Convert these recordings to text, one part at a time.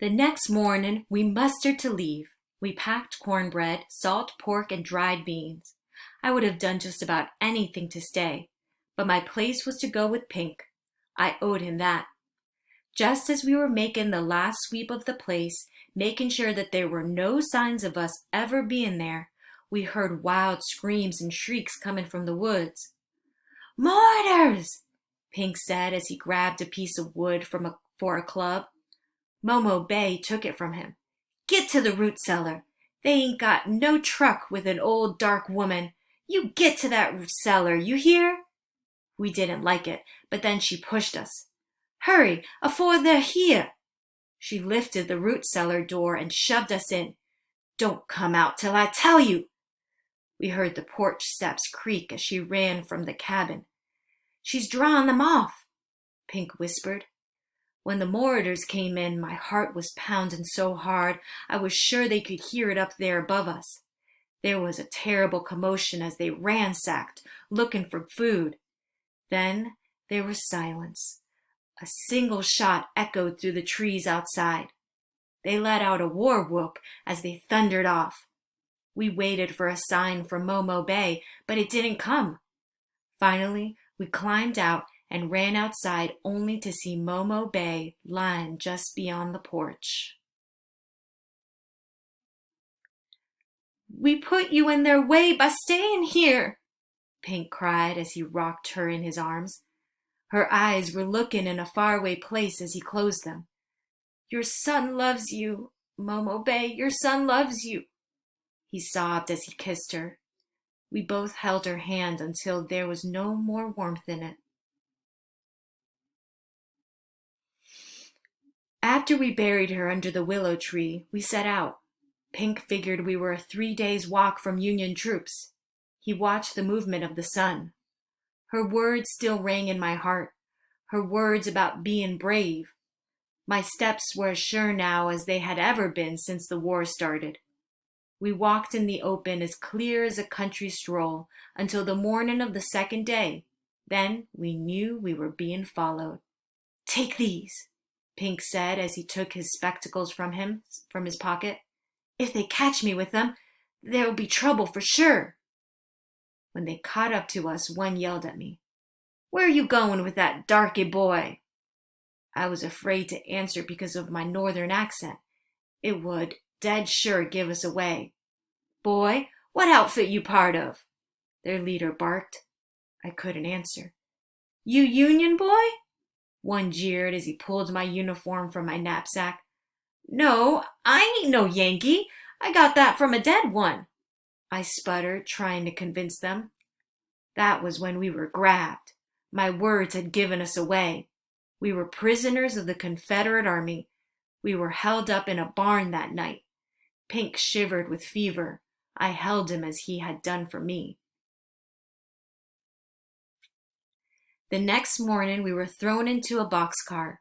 The next morning we mustered to leave. We packed cornbread, salt pork, and dried beans. I would have done just about anything to stay, but my place was to go with Pink. I owed him that. Just as we were making the last sweep of the place, making sure that there were no signs of us ever being there, we heard wild screams and shrieks coming from the woods. "Mortars!" Pink said as he grabbed a piece of wood for a club. Momo Bay took it from him. "Get to the root cellar. They ain't got no truck with an old dark woman. You get to that root cellar, you hear?" We didn't like it, but then she pushed us. "Hurry, afore they're here." She lifted the root cellar door and shoved us in. "Don't come out till I tell you." We heard the porch steps creak as she ran from the cabin. "She's drawing them off," Pink whispered. When the Moritors came in, my heart was pounding so hard I was sure they could hear it up there above us. There was a terrible commotion as they ransacked, looking for food. Then there was silence. A single shot echoed through the trees outside. They let out a war whoop as they thundered off. We waited for a sign from Momo Bay, but it didn't come. Finally, we climbed out and ran outside only to see Momo Bay lying just beyond the porch. "We put you in their way by staying here," Pink cried as he rocked her in his arms. Her eyes were looking in a faraway place as he closed them. "Your son loves you, Momo Bay, your son loves you," he sobbed as he kissed her. We both held her hand until there was no more warmth in it. After we buried her under the willow tree, we set out. Pink figured we were a 3 days' walk from Union troops. He watched the movement of the sun. Her words still rang in my heart, her words about being brave. My steps were as sure now as they had ever been since the war started. We walked in the open as clear as a country stroll until the morning of the second day. Then we knew we were being followed. "Take these," Pink said as he took his spectacles from his pocket. "If they catch me with them, there'll be trouble for sure." When they caught up to us, one yelled at me, "Where are you going with that darky boy?" I was afraid to answer because of my northern accent. It would dead sure give us away. "Boy, what outfit you part of?" their leader barked. I couldn't answer. "You Union boy?" one jeered as he pulled my uniform from my knapsack. "No, I ain't no Yankee. I got that from a dead one," I sputtered, trying to convince them. That was when we were grabbed. My words had given us away. We were prisoners of the Confederate Army. We were held up in a barn that night. Pink shivered with fever. I held him as he had done for me. The next morning we were thrown into a boxcar.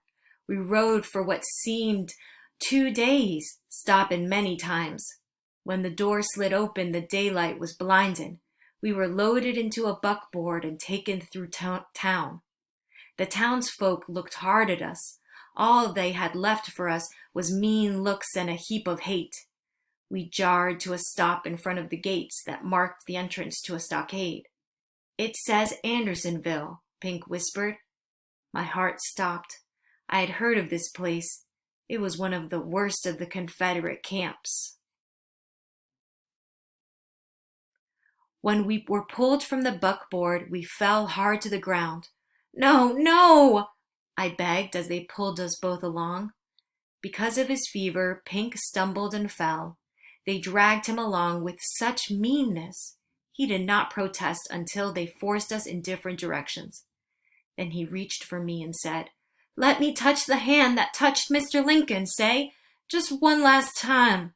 We rode for what seemed 2 days, stopping many times. When the door slid open, the daylight was blinding. We were loaded into a buckboard and taken through town. The townsfolk looked hard at us. All they had left for us was mean looks and a heap of hate. We jarred to a stop in front of the gates that marked the entrance to a stockade. "It says Andersonville," Pink whispered. My heart stopped. I had heard of this place. It was one of the worst of the Confederate camps. When we were pulled from the buckboard, we fell hard to the ground. "No, no!" I begged as they pulled us both along. Because of his fever, Pink stumbled and fell. They dragged him along with such meanness. He did not protest until they forced us in different directions. Then he reached for me and said, "Let me touch the hand that touched Mr. Lincoln, say, just one last time."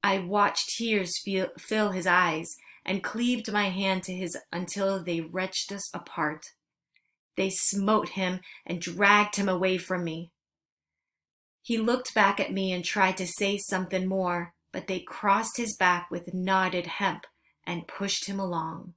I watched tears fill his eyes and cleaved my hand to his until they wrenched us apart. They smote him and dragged him away from me. He looked back at me and tried to say something more, but they crossed his back with knotted hemp and pushed him along.